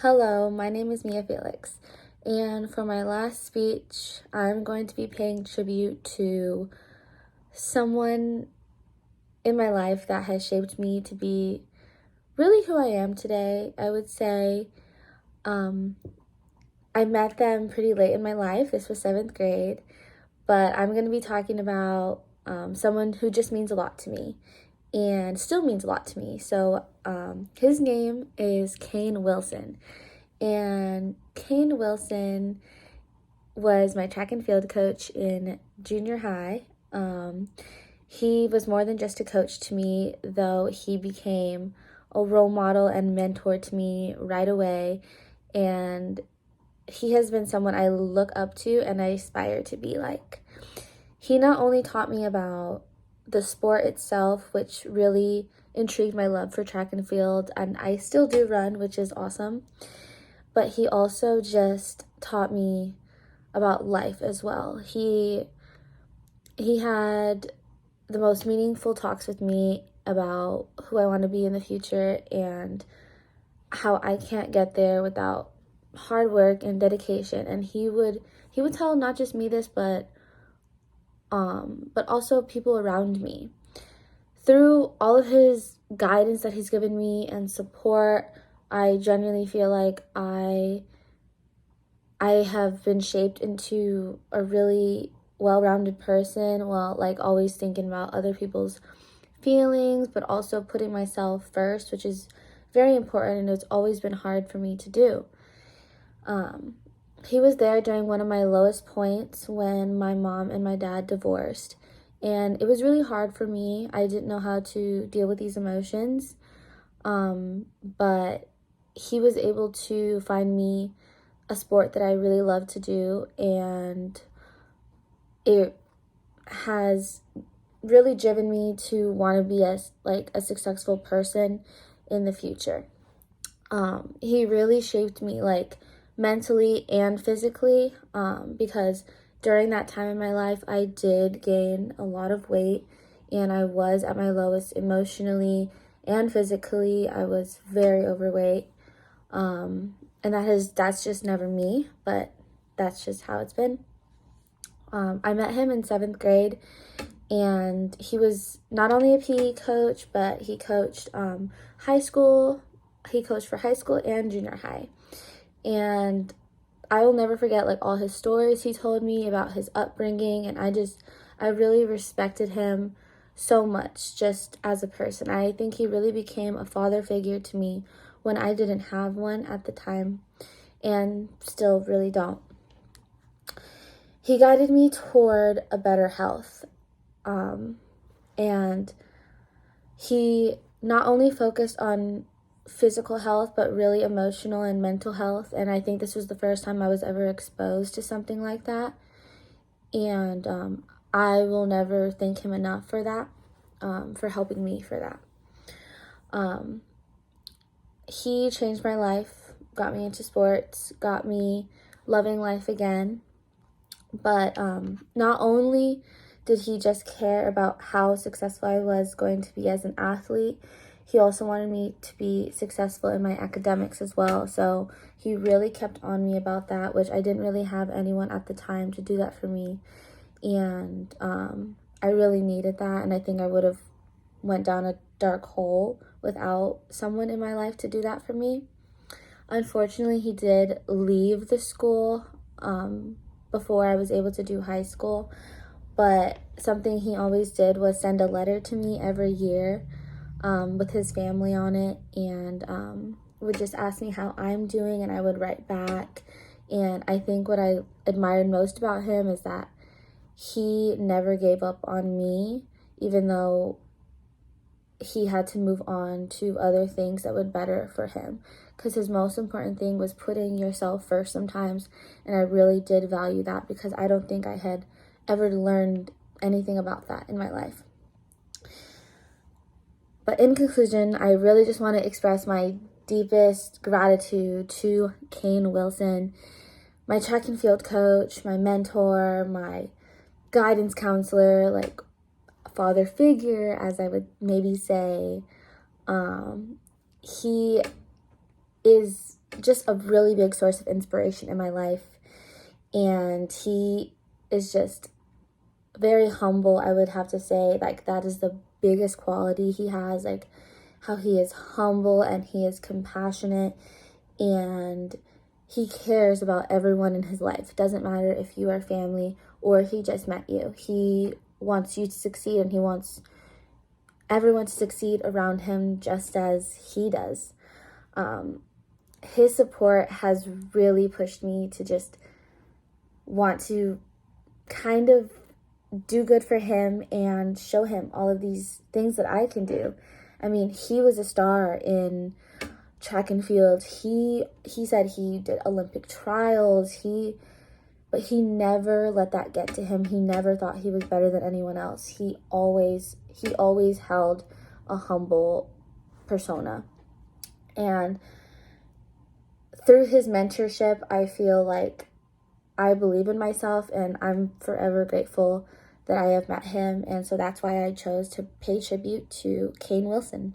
Hello, my name is Mia Felix, and for my last speech, I'm going to be paying tribute to someone in my life that has shaped me to be really who I am today. I would say I met them pretty late in my life. This was seventh grade, but I'm going to be talking about someone who just means a lot to me and still means a lot to me. So his name is Kane Wilson. And Kane Wilson was my track and field coach in junior high. He was more than just a coach to me, though he became a role model and mentor to me right away. And he has been someone I look up to and I aspire to be like. He not only taught me about the sport itself, which really intrigued my love for track and field, and I still do run, which is awesome, but he also just taught me about life as well. He had the most meaningful talks with me about who I want to be in the future and how I can't get there without hard work and dedication. And he would tell not just me this, but also people around me. Through all of his guidance that he's given me and support, I genuinely feel like I have been shaped into a really well-rounded person, while like always thinking about other people's feelings, but also putting myself first, which is very important and it's always been hard for me to do. He was there during one of my lowest points when my mom and my dad divorced, and it was really hard for me. I didn't know how to deal with these emotions, but he was able to find me a sport that I really love to do, and it has really driven me to want to be a successful person in the future. He really shaped me like mentally and physically, because during that time in my life I did gain a lot of weight and I was at my lowest emotionally and physically. I was very overweight. And that's just never me, but that's just how it's been. I met him in seventh grade, and he was not only a PE coach, but he coached high school. He coached for high school and junior high. And I will never forget like all his stories he told me about his upbringing, and I really respected him so much just as a person. I think he really became a father figure to me when I didn't have one at the time and still really don't. He guided me toward a better health. And he not only focused on physical health, but really emotional and mental health. And I think this was the first time I was ever exposed to something like that. And I will never thank him enough for that, for helping me for that. He changed my life, got me into sports, got me loving life again. But not only did he just care about how successful I was going to be as an athlete, he also wanted me to be successful in my academics as well. So he really kept on me about that, which I didn't really have anyone at the time to do that for me. And I really needed that, and I think I would have went down a dark hole without someone in my life to do that for me. Unfortunately, he did leave the school before I was able to do high school, but something he always did was send a letter to me every year with his family on it, and would just ask me how I'm doing, and I would write back. And I think what I admired most about him is that he never gave up on me, even though he had to move on to other things that would better for him, because his most important thing was putting yourself first sometimes, and I really did value that because I don't think I had ever learned anything about that in my life. But in conclusion, I really just want to express my deepest gratitude to Kane Wilson, my track and field coach, my mentor, my guidance counselor, like a father figure, as I would maybe say. He is just a really big source of inspiration in my life. And he is just very humble, I would have to say. Like, that is the biggest quality he has, like how he is humble and he is compassionate, and he cares about everyone in his life. It doesn't matter if you are family or he just met you. He wants you to succeed, and he wants everyone to succeed around him just as he does. His support has really pushed me to just want to kind of do good for him and show him all of these things that I can do. I mean, he was a star in track and field. He said he did Olympic trials. But he never let that get to him. He never thought he was better than anyone else. He always held a humble persona. And through his mentorship, I feel like I believe in myself, and I'm forever grateful that I have met him. And so that's why I chose to pay tribute to Kane Wilson.